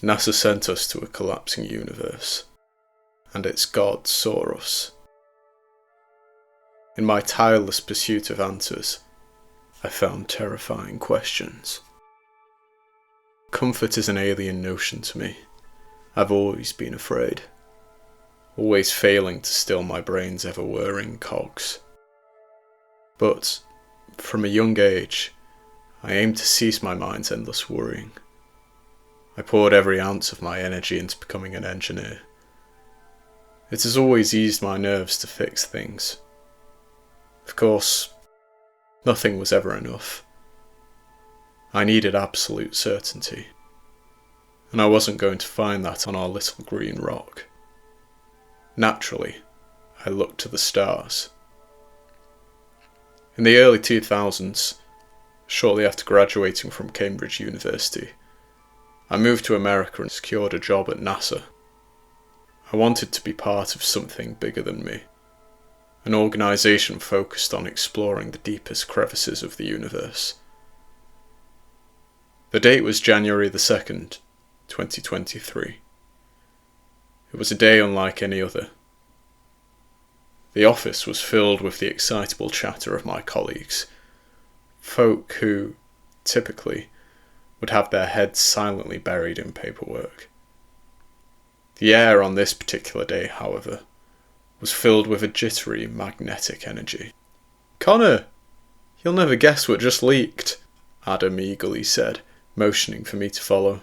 NASA sent us to a collapsing universe, and its God saw us. In my tireless pursuit of answers, I found terrifying questions. Comfort is an alien notion to me. I've always been afraid, always failing to still my brain's ever-whirring cogs. But, from a young age, I aimed to cease my mind's endless worrying. I poured every ounce of my energy into becoming an engineer. It has always eased my nerves to fix things. Of course, nothing was ever enough. I needed absolute certainty, and I wasn't going to find that on our little green rock. Naturally, I looked to the stars. In the early 2000s, shortly after graduating from Cambridge University, I moved to America and secured a job at NASA. I wanted to be part of something bigger than me, an organisation focused on exploring the deepest crevices of the universe. The date was January the 2nd, 2023. It was a day unlike any other. The office was filled with the excitable chatter of my colleagues, folk who, typically, would have their heads silently buried in paperwork. The air on this particular day, however, was filled with a jittery, magnetic energy. "Connor, you'll never guess what just leaked," Adam eagerly said, motioning for me to follow.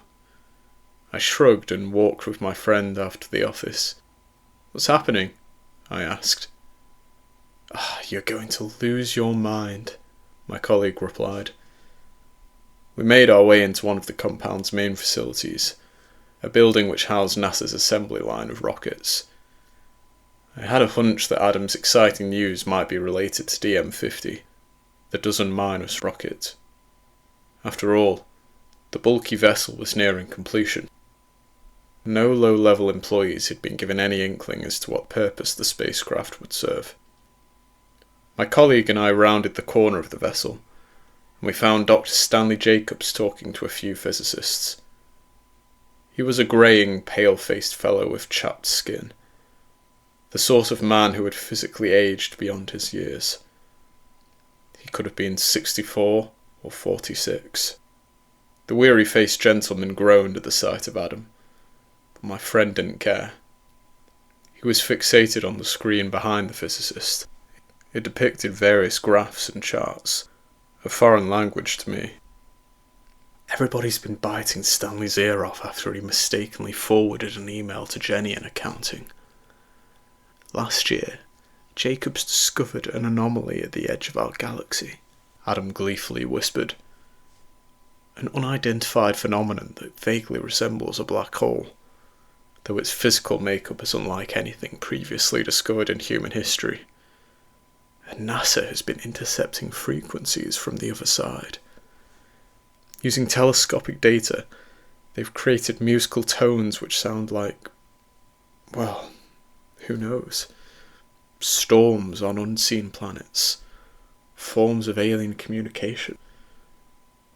I shrugged and walked with my friend out to the office. "What's happening?" I asked. "You're going to lose your mind," my colleague replied. We made our way into one of the compound's main facilities, a building which housed NASA's assembly line of rockets. I had a hunch that Adam's exciting news might be related to DM-50, the dozen-minus rocket. After all, the bulky vessel was nearing completion. No low-level employees had been given any inkling as to what purpose the spacecraft would serve. My colleague and I rounded the corner of the vessel, and we found Dr. Stanley Jacobs talking to a few physicists. He was a greying, pale-faced fellow with chapped skin, the sort of man who had physically aged beyond his years. He could have been 64 or 46. The weary-faced gentleman groaned at the sight of Adam, but my friend didn't care. He was fixated on the screen behind the physicist. It depicted various graphs and charts, a foreign language to me. Everybody's been biting Stanley's ear off after he mistakenly forwarded an email to Jenny in accounting. Last year, Jacobs discovered an anomaly at the edge of our galaxy, Adam gleefully whispered. An unidentified phenomenon that vaguely resembles a black hole, though its physical makeup is unlike anything previously discovered in human history. And NASA has been intercepting frequencies from the other side. Using telescopic data, they've created musical tones which sound like, well, who knows? Storms on unseen planets, forms of alien communication,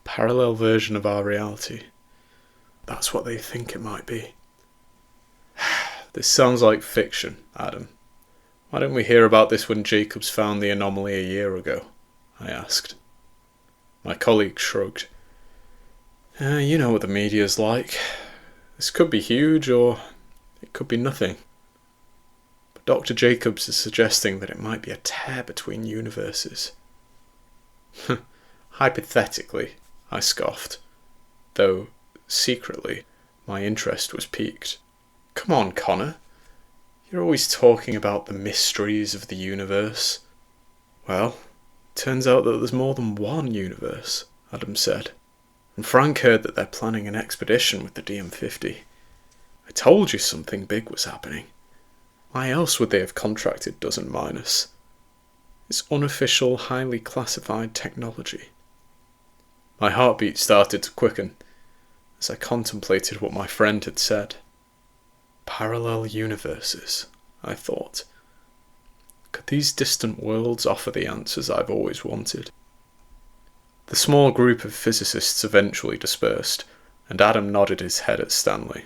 parallel version of our reality. That's what they think it might be. This sounds like fiction, Adam. Why didn't we hear about this when Jacobs found the anomaly a year ago? I asked. My colleague shrugged. You know what the media's like. This could be huge, or it could be nothing. But Dr. Jacobs is suggesting that it might be a tear between universes. Hypothetically, I scoffed, though, secretly, my interest was piqued. Come on, Connor. You're always talking about the mysteries of the universe. Well, turns out that there's more than one universe, Adam said. And Frank heard that they're planning an expedition with the DM-50. I told you something big was happening. Why else would they have contracted Dozen Minus? It's unofficial, highly classified technology. My heartbeat started to quicken as I contemplated what my friend had said. Parallel universes, I thought. Could these distant worlds offer the answers I've always wanted? The small group of physicists eventually dispersed, and Adam nodded his head at Stanley.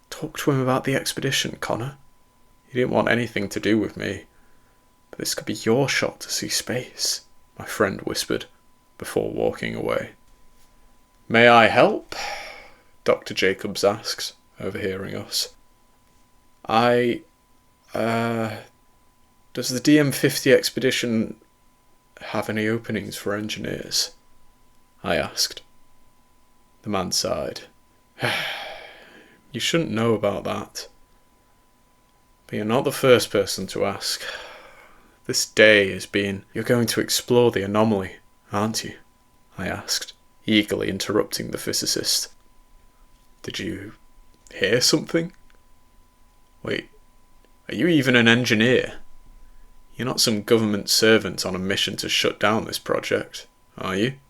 "Talk to him about the expedition, Connor. He didn't want anything to do with me. But this could be your shot to see space," my friend whispered, before walking away. "May I help?" Dr. Jacobs asked, overhearing us. Does the DM-50 expedition have any openings for engineers?" I asked. The man sighed. "You shouldn't know about that. But you're not the first person to ask. This day has been... You're going to explore the anomaly, aren't you?" I asked, eagerly interrupting the physicist. "Did you hear something? Wait, are you even an engineer? You're not some government servant on a mission to shut down this project, are you?"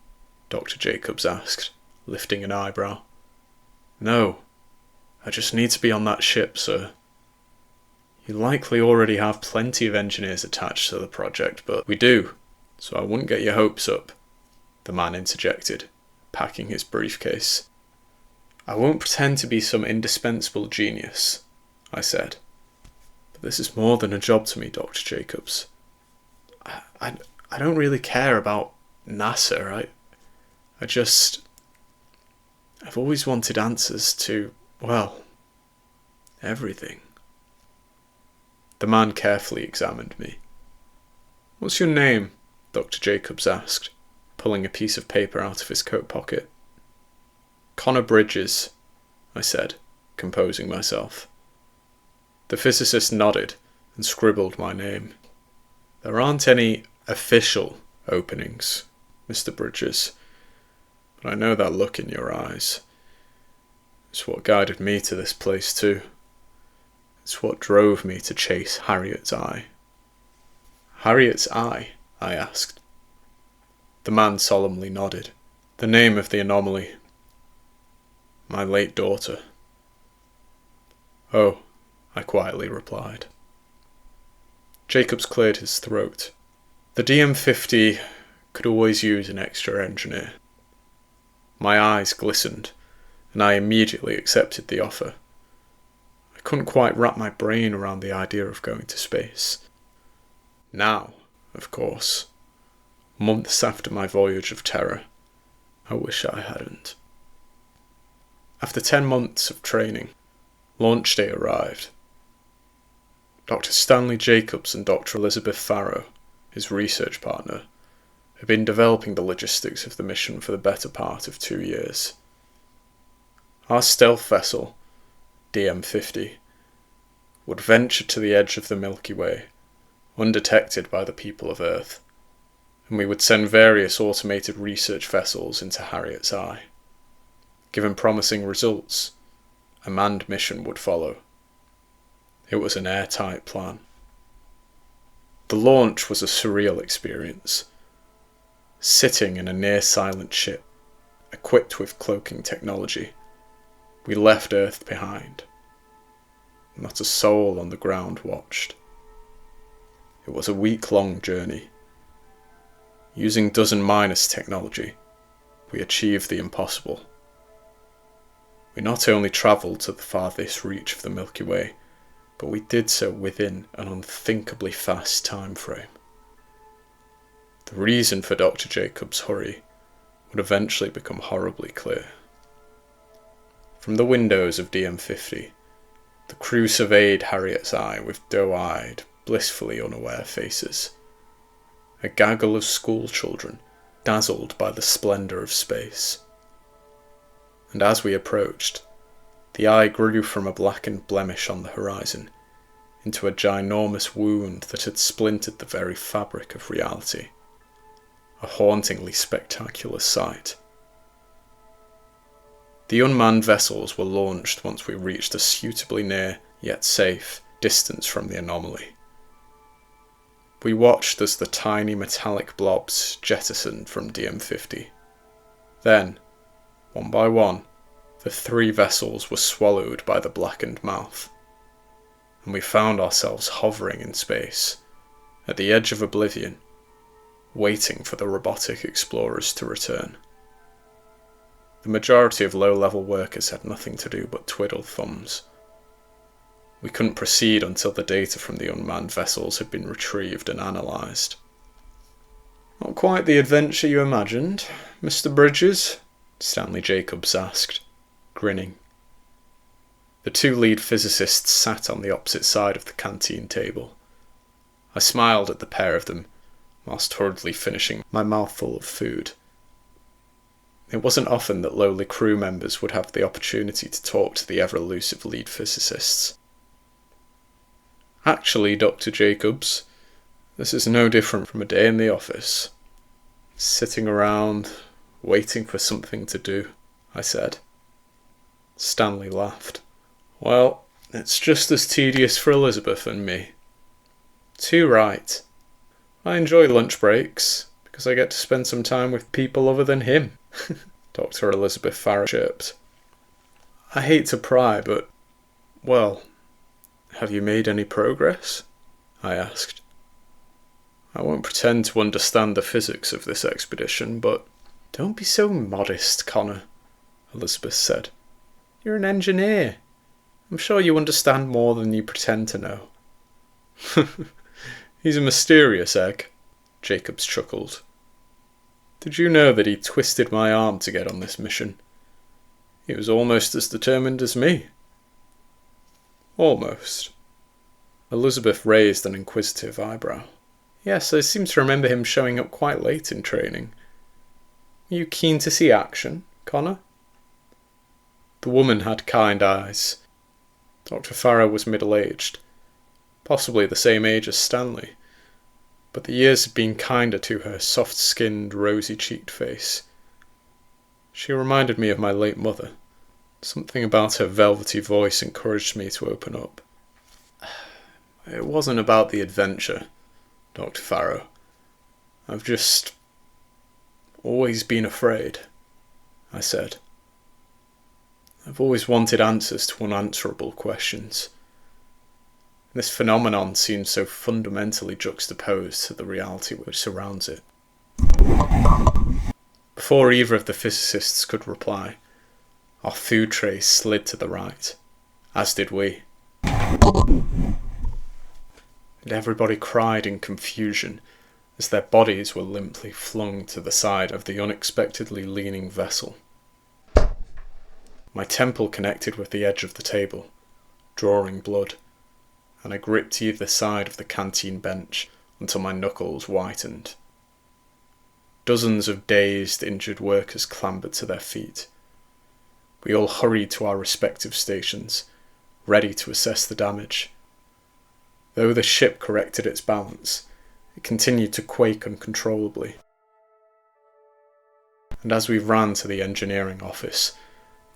Dr. Jacobs asked, lifting an eyebrow. "No, I just need to be on that ship, sir." "You likely already have plenty of engineers attached to the project, but..." "We do, so I wouldn't get your hopes up," the man interjected, packing his briefcase. "I won't pretend to be some indispensable genius," I said. "But this is more than a job to me, Dr. Jacobs. I don't really care about NASA. I've always wanted answers to, well, everything." The man carefully examined me. "What's your name?" Dr. Jacobs asked, pulling a piece of paper out of his coat pocket. "Connor Bridges," I said, composing myself. The physicist nodded and scribbled my name. "There aren't any official openings, Mr. Bridges, but I know that look in your eyes. It's what guided me to this place too. It's what drove me to chase Harriet's eye." "Harriet's eye?" I asked. The man solemnly nodded. "The name of the anomaly. My late daughter." "Oh," I quietly replied. Jacobs cleared his throat. "The DM-50 could always use an extra engineer." My eyes glistened, and I immediately accepted the offer. I couldn't quite wrap my brain around the idea of going to space. Now, of course, months after my voyage of terror, I wish I hadn't. After 10 months of training, launch day arrived. Dr. Stanley Jacobs and Dr. Elizabeth Farrow, his research partner, had been developing the logistics of the mission for the better part of 2 years. Our stealth vessel, DM-50, would venture to the edge of the Milky Way, undetected by the people of Earth, and we would send various automated research vessels into Harriet's eye. Given promising results, a manned mission would follow. It was an airtight plan. The launch was a surreal experience. Sitting in a near-silent ship, equipped with cloaking technology, we left Earth behind. Not a soul on the ground watched. It was a week-long journey. Using dozen-minus technology, we achieved the impossible. We not only travelled to the farthest reach of the Milky Way, but we did so within an unthinkably fast time frame. The reason for Dr. Jacobs' hurry would eventually become horribly clear. From the windows of DM-50, the crew surveyed Harriet's eye with doe-eyed, blissfully unaware faces. A gaggle of school children, dazzled by the splendour of space. And as we approached, the eye grew from a blackened blemish on the horizon into a ginormous wound that had splintered the very fabric of reality. A hauntingly spectacular sight. The unmanned vessels were launched once we reached a suitably near, yet safe, distance from the anomaly. We watched as the tiny metallic blobs jettisoned from DM-50. Then, one by one, the 3 vessels were swallowed by the blackened mouth, and we found ourselves hovering in space, at the edge of oblivion, waiting for the robotic explorers to return. The majority of low-level workers had nothing to do but twiddle thumbs. We couldn't proceed until the data from the unmanned vessels had been retrieved and analysed. "Not quite the adventure you imagined, Mr. Bridges?" Stanley Jacobs asked, grinning. The two lead physicists sat on the opposite side of the canteen table. I smiled at the pair of them, whilst hurriedly finishing my mouthful of food. It wasn't often that lowly crew members would have the opportunity to talk to the ever-elusive lead physicists. "Actually, Dr. Jacobs, this is no different from a day in the office. Sitting around, waiting for something to do," I said. Stanley laughed. "Well, it's just as tedious for Elizabeth and me." "Too right. I enjoy lunch breaks, because I get to spend some time with people other than him," Dr. Elizabeth Farrow chirped. "I hate to pry, but, well, have you made any progress?" I asked. "I won't pretend to understand the physics of this expedition, but—" "Don't be so modest, Connor," Elizabeth said. "You're an engineer. I'm sure you understand more than you pretend to know." "He's a mysterious egg," Jacobs chuckled. "Did you know that he twisted my arm to get on this mission? He was almost as determined as me." "Almost." Elizabeth raised an inquisitive eyebrow. "Yes, I seem to remember him showing up quite late in training. Are you keen to see action, Connor?" The woman had kind eyes. Dr. Farrow was middle-aged, possibly the same age as Stanley, but the years had been kinder to her soft-skinned, rosy-cheeked face. She reminded me of my late mother. Something about her velvety voice encouraged me to open up. "It wasn't about the adventure, Dr. Farrow. I've just always been afraid," I said. "I've always wanted answers to unanswerable questions. This phenomenon seems so fundamentally juxtaposed to the reality which surrounds it." Before either of the physicists could reply, our food trays slid to the right, as did we. And everybody cried in confusion as their bodies were limply flung to the side of the unexpectedly leaning vessel. My temple connected with the edge of the table, drawing blood, and I gripped either side of the canteen bench until my knuckles whitened. Dozens of dazed, injured workers clambered to their feet. We all hurried to our respective stations, ready to assess the damage. Though the ship corrected its balance, it continued to quake uncontrollably. And as we ran to the engineering office,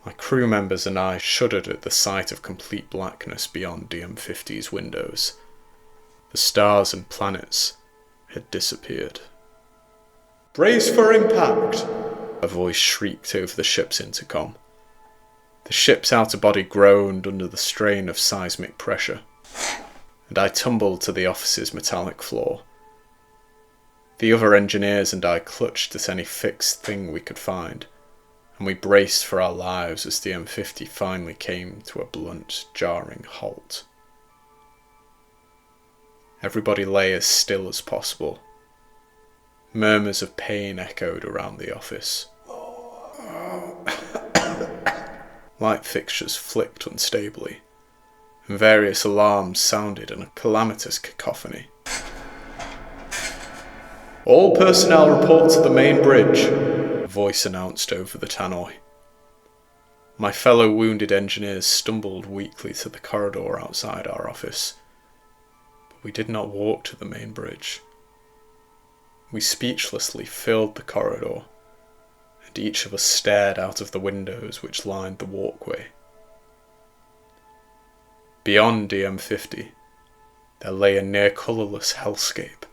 my crew members and I shuddered at the sight of complete blackness beyond DM-50's windows. The stars and planets had disappeared. "Brace for impact!" a voice shrieked over the ship's intercom. The ship's outer body groaned under the strain of seismic pressure, and I tumbled to the office's metallic floor. The other engineers and I clutched at any fixed thing we could find, and we braced for our lives as the M50 finally came to a blunt, jarring halt. Everybody lay as still as possible. Murmurs of pain echoed around the office. Light fixtures flicked unstably, and various alarms sounded in a calamitous cacophony. "All personnel report to the main bridge," a voice announced over the tannoy. My fellow wounded engineers stumbled weakly to the corridor outside our office, but we did not walk to the main bridge. We speechlessly filled the corridor, and each of us stared out of the windows which lined the walkway. Beyond DM-50, there lay a near-colourless hellscape.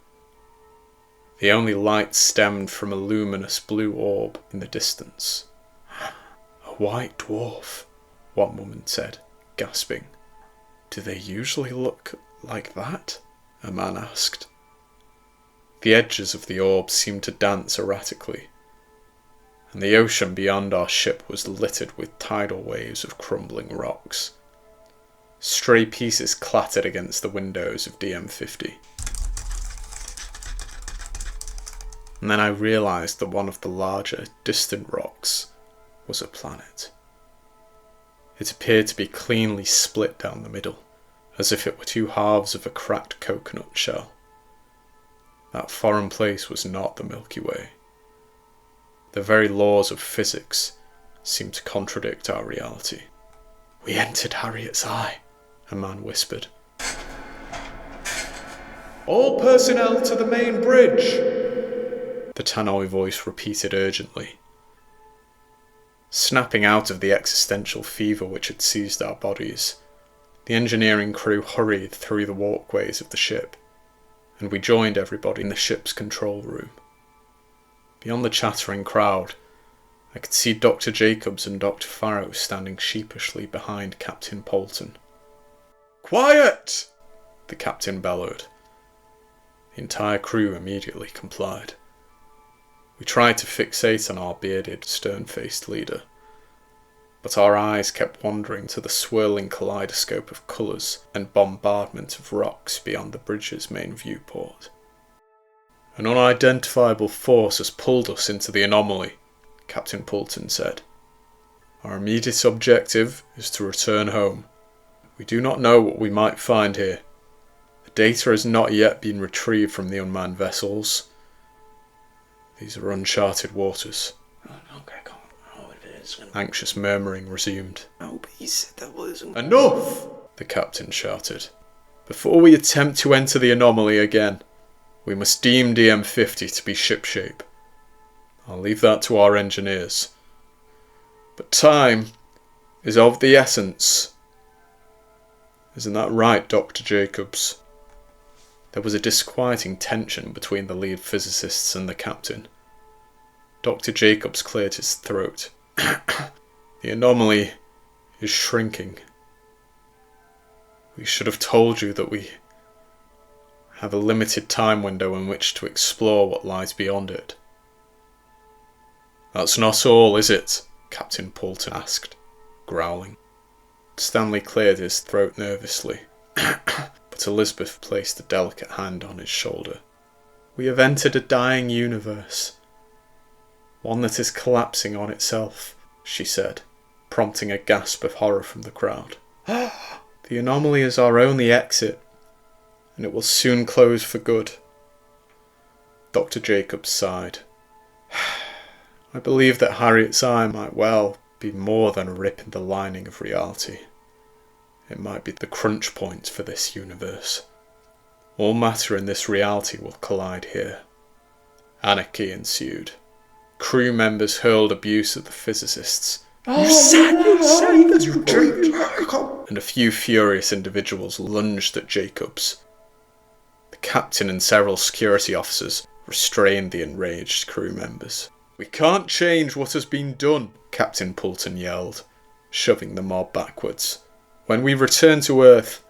The only light stemmed from a luminous blue orb in the distance. "A white dwarf," one woman said, gasping. "Do they usually look like that?" a man asked. The edges of the orb seemed to dance erratically. and the ocean beyond our ship was littered with tidal waves of crumbling rocks. Stray pieces clattered against the windows of DM-50. And then I realised that one of the larger, distant rocks was a planet. It appeared to be cleanly split down the middle, as if it were two halves of a cracked coconut shell. That foreign place was not the Milky Way. The very laws of physics seemed to contradict our reality. "We entered Harriet's eye," a man whispered. "All personnel to the main bridge," the tannoy voice repeated urgently. Snapping out of the existential fever which had seized our bodies, the engineering crew hurried through the walkways of the ship, and we joined everybody in the ship's control room. Beyond the chattering crowd, I could see Dr. Jacobs and Dr. Farrow standing sheepishly behind Captain Polton. "Quiet!" the captain bellowed. The entire crew immediately complied. We tried to fixate on our bearded, stern-faced leader, but our eyes kept wandering to the swirling kaleidoscope of colours and bombardment of rocks beyond the bridge's main viewport. "An unidentifiable force has pulled us into the anomaly," Captain Polton said. "Our immediate objective is to return home. We do not know what we might find here. The data has not yet been retrieved from the unmanned vessels. These are uncharted waters." Okay, come on. Oh, it is. Anxious murmuring resumed. Oh, but he said that wasn't... "Enough!" the captain shouted. "Before we attempt to enter the anomaly again, we must deem DM-50 to be shipshape. I'll leave that to our engineers. But time is of the essence. Isn't that right, Dr. Jacobs?" There was a disquieting tension between the lead physicists and the captain. Dr. Jacobs cleared his throat. "The anomaly is shrinking. We should have told you that we have a limited time window in which to explore what lies beyond it." "That's not all, is it?" Captain Polton asked, growling. Stanley cleared his throat nervously, but Elizabeth placed a delicate hand on his shoulder. "We have entered a dying universe. One that is collapsing on itself," she said, prompting a gasp of horror from the crowd. "The anomaly is our only exit, and it will soon close for good." Dr. Jacobs sighed. "I believe that Harriet's eye might well be more than a rip in the lining of reality. It might be the crunch point for this universe. All matter in this reality will collide here." Anarchy ensued. Crew members hurled abuse at the physicists. You said, and a few furious individuals lunged at Jacobs. The captain and several security officers restrained the enraged crew members. "We can't change what has been done," Captain Polton yelled, shoving the mob backwards. "When we return to Earth,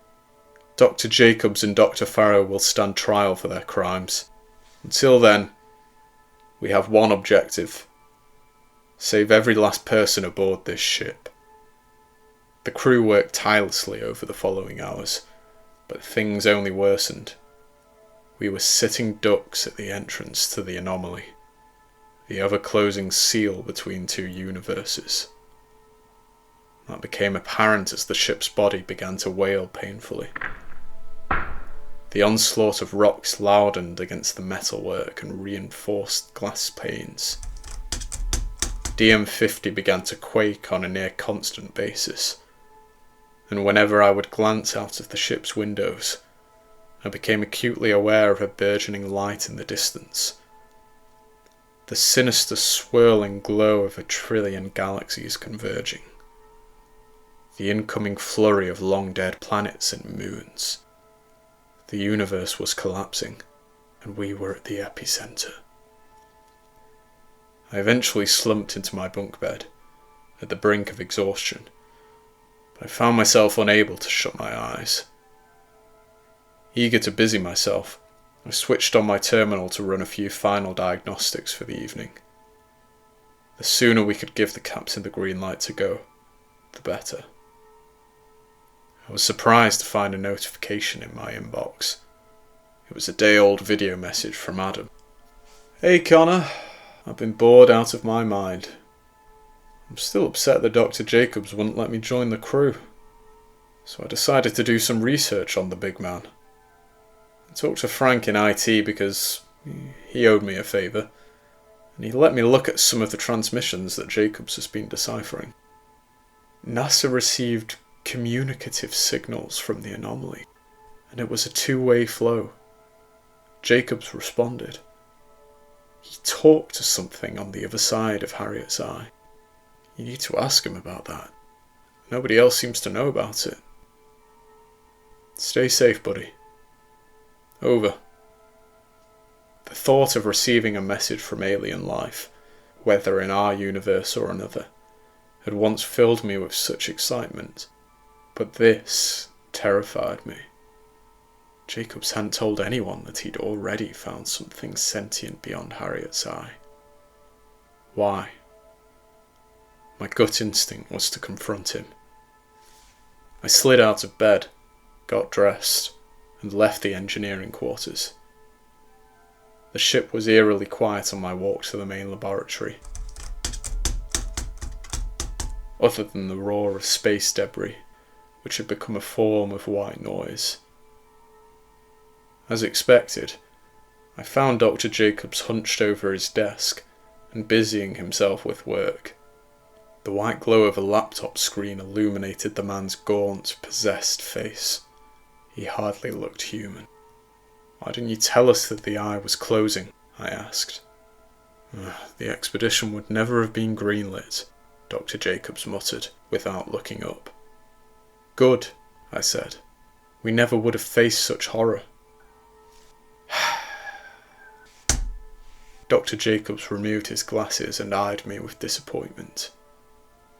Dr. Jacobs and Dr. Farrow will stand trial for their crimes. Until then, we have one objective: save every last person aboard this ship." The crew worked tirelessly over the following hours, but things only worsened. We were sitting ducks at the entrance to the anomaly, the ever-closing seal between two universes. That became apparent as the ship's body began to wail painfully. The onslaught of rocks loudened against the metalwork and reinforced glass panes. DM-50 began to quake on a near constant basis, and whenever I would glance out of the ship's windows, I became acutely aware of a burgeoning light in the distance. The sinister swirling glow of a trillion galaxies converging. The incoming flurry of long-dead planets and moons. The universe was collapsing, and we were at the epicenter. I eventually slumped into my bunk bed, at the brink of exhaustion, but I found myself unable to shut my eyes. Eager to busy myself, I switched on my terminal to run a few final diagnostics for the evening. The sooner we could give the captain the green light to go, the better. I was surprised to find a notification in my inbox. It was a day-old video message from Adam. "Hey Connor, I've been bored out of my mind. I'm still upset that Dr. Jacobs wouldn't let me join the crew. So I decided to do some research on the big man. I talked to Frank in IT because he owed me a favour, and he let me look at some of the transmissions that Jacobs has been deciphering. NASA received communicative signals from the anomaly, and it was a two-way flow. Jacobs responded. He talked to something on the other side of Harriet's eye. You need to ask him about that. Nobody else seems to know about it. Stay safe, buddy. Over." The thought of receiving a message from alien life, whether in our universe or another, had once filled me with such excitement, but this terrified me. Jacobs hadn't told anyone that he'd already found something sentient beyond Harriet's eye. Why? My gut instinct was to confront him. I slid out of bed, got dressed, and left the engineering quarters. The ship was eerily quiet on my walk to the main laboratory, other than the roar of space debris, which had become a form of white noise. As expected, I found Dr. Jacobs hunched over his desk and busying himself with work. The white glow of a laptop screen illuminated the man's gaunt, possessed face. He hardly looked human. "Why didn't you tell us that the eye was closing?" I asked. "The expedition would never have been greenlit," Dr. Jacobs muttered, without looking up. "Good," I said. "We never would have faced such horror." Dr. Jacobs removed his glasses and eyed me with disappointment.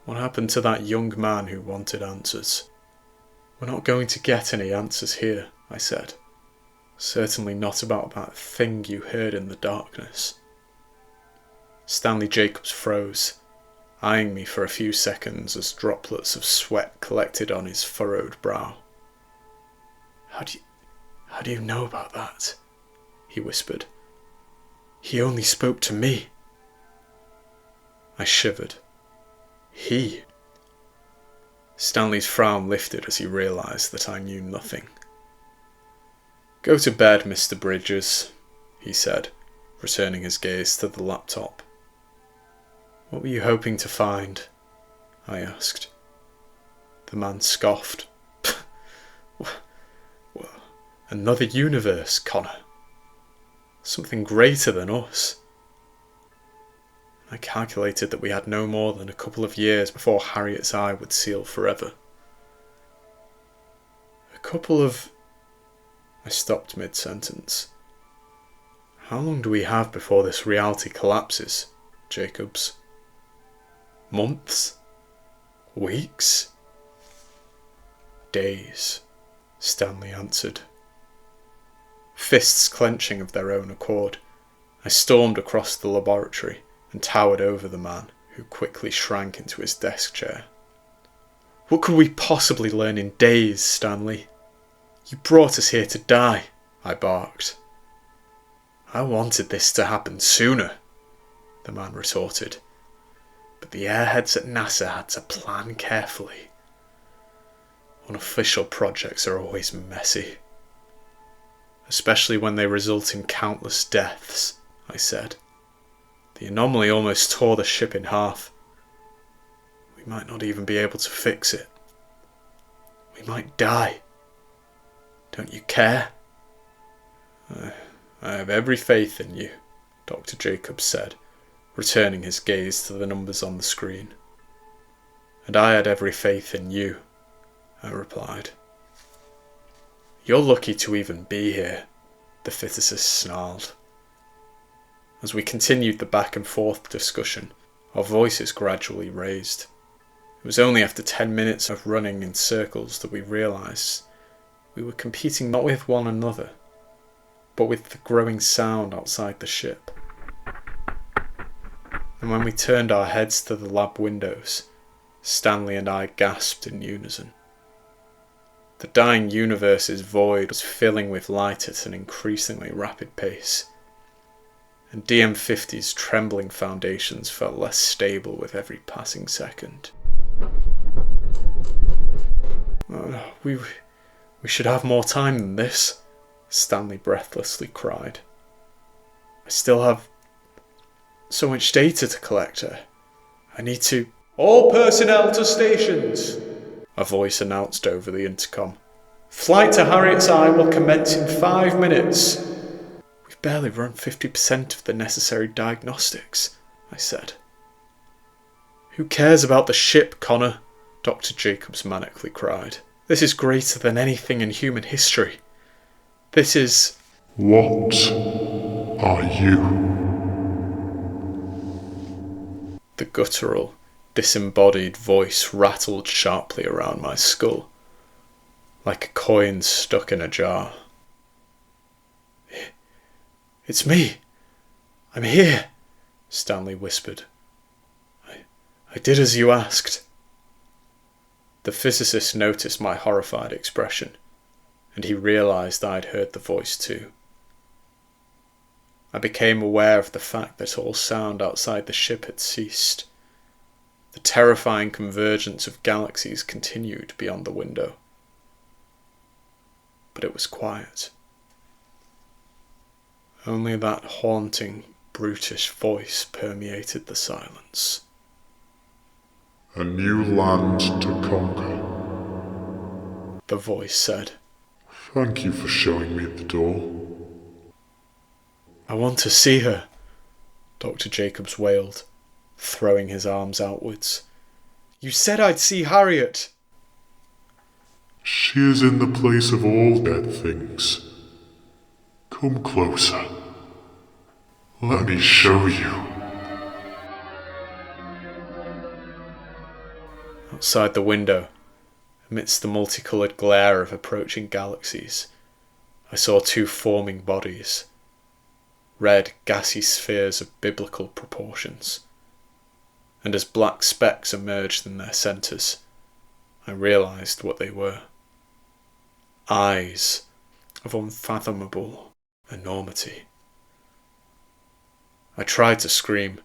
"What happened to that young man who wanted answers?" "We're not going to get any answers here," I said. "Certainly not about that thing you heard in the darkness." Stanley Jacobs froze, eyeing me for a few seconds as droplets of sweat collected on his furrowed brow. How do you know about that?" he whispered. "He only spoke to me." I shivered. He? Stanley's frown lifted as he realised that I knew nothing. "Go to bed, Mr. Bridges," he said, returning his gaze to the laptop. "What were you hoping to find?" I asked. The man scoffed. "Well, another universe, Connor. Something greater than us." I calculated that we had no more than a couple of years before Harriet's eye would seal forever. I stopped mid-sentence. "How long do we have before this reality collapses, Jacobs? Months? Weeks?" "Days," Stanley answered. Fists clenching of their own accord, I stormed across the laboratory and towered over the man, who quickly shrank into his desk chair. "What could we possibly learn in days, Stanley? You brought us here to die," I barked. "I wanted this to happen sooner," the man retorted. "But the airheads at NASA had to plan carefully. Unofficial projects are always messy. Especially when they result in countless deaths," I said. "The anomaly almost tore the ship in half. We might not even be able to fix it. We might die. Don't you care?" I have every faith in you," Dr. Jacobs said, returning his gaze to the numbers on the screen. "And I had every faith in you," I replied. "You're lucky to even be here," the physicist snarled. As we continued the back and forth discussion, our voices gradually raised. It was only after 10 minutes of running in circles that we realised we were competing not with one another, but with the growing sound outside the ship. And when we turned our heads to the lab windows, Stanley and I gasped in unison. The dying universe's void was filling with light at an increasingly rapid pace, and DM50's trembling foundations felt less stable with every passing second. Oh, we should have more time than this, Stanley breathlessly cried. I still have so much data to collect. I need to... All personnel to stations, a voice announced over the intercom. Flight to Harriet's Eye will commence in 5 minutes. We've barely run 50% of the necessary diagnostics, I said. Who cares about the ship, Connor? Dr. Jacobs manically cried. This is greater than anything in human history. This is... What are you? The guttural, disembodied voice rattled sharply around my skull, like a coin stuck in a jar. It's me. I'm here, Stanley whispered. I did as you asked. The physicist noticed my horrified expression, and he realised I'd heard the voice too. I became aware of the fact that all sound outside the ship had ceased. The terrifying convergence of galaxies continued beyond the window. But it was quiet. Only that haunting, brutish voice permeated the silence. A new land to conquer. The voice said. Thank you for showing me the door. I want to see her, Dr. Jacobs wailed, throwing his arms outwards. You said I'd see Harriet. She is in the place of all dead things. Come closer. Let me show you. Outside the window, amidst the multicoloured glare of approaching galaxies, I saw 2 forming bodies. Red, gassy spheres of biblical proportions. And as black specks emerged in their centres, I realised what they were. Eyes of unfathomable enormity. I tried to scream,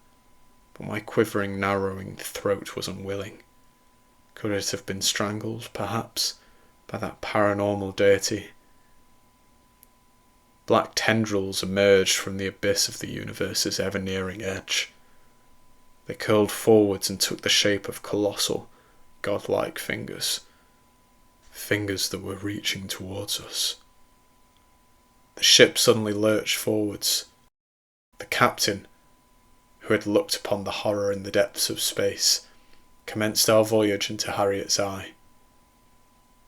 but my quivering, narrowing throat was unwilling. Could it have been strangled, perhaps, by that paranormal deity? Black tendrils emerged from the abyss of the universe's ever-nearing edge. They curled forwards and took the shape of colossal, godlike fingers. Fingers that were reaching towards us. The ship suddenly lurched forwards. The captain, who had looked upon the horror in the depths of space, commenced our voyage into Harriet's Eye.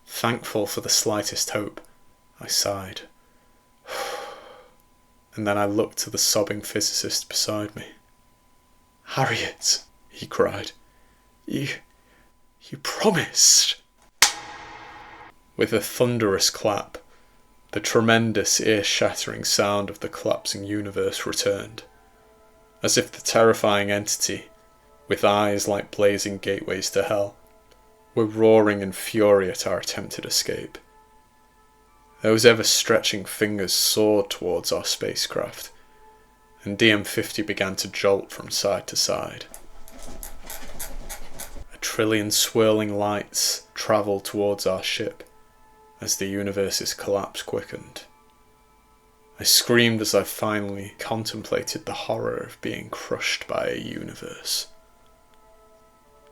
Thankful for the slightest hope, I sighed. And then I looked to the sobbing physicist beside me. Harriet, he cried. You promised. With a thunderous clap, the tremendous, ear-shattering sound of the collapsing universe returned, as if the terrifying entity, with eyes like blazing gateways to hell, were roaring in fury at our attempted escape. Those ever-stretching fingers soared towards our spacecraft, and DM50 began to jolt from side to side. A trillion swirling lights travelled towards our ship as the universe's collapse quickened. I screamed as I finally contemplated the horror of being crushed by a universe.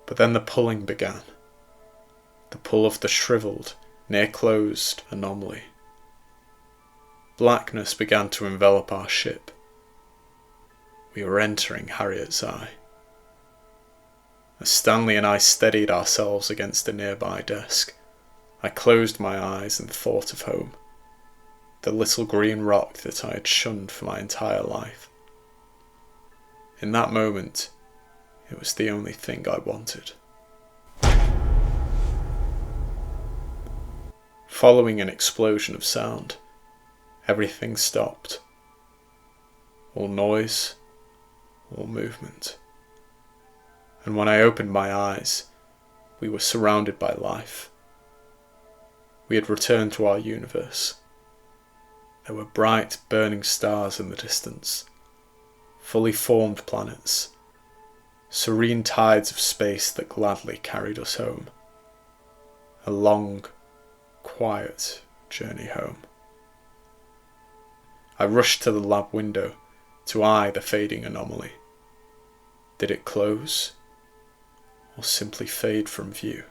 But then the pulling began. The pull of the shriveled, near-closed anomaly. Blackness began to envelop our ship. We were entering Harriet's Eye. As Stanley and I steadied ourselves against a nearby desk, I closed my eyes and thought of home, the little green rock that I had shunned for my entire life. In that moment, it was the only thing I wanted. Following an explosion of sound, everything stopped. All noise, all movement. and when I opened my eyes, we were surrounded by life. We had returned to our universe. There were bright, burning stars in the distance, fully formed planets, serene tides of space that gladly carried us home. A long, quiet journey home. I rushed to the lab window to eye the fading anomaly. Did it close, or simply fade from view?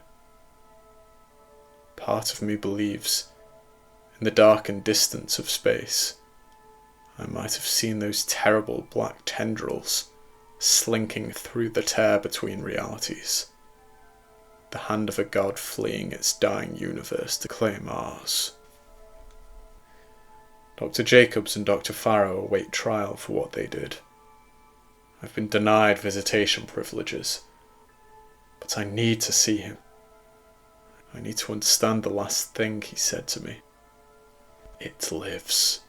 Part of me believes, in the darkened distance of space, I might have seen those terrible black tendrils slinking through the tear between realities, the hand of a god fleeing its dying universe to claim ours. Dr. Jacobs and Dr. Farrow await trial for what they did. I've been denied visitation privileges, but I need to see him. I need to understand the last thing he said to me. It lives.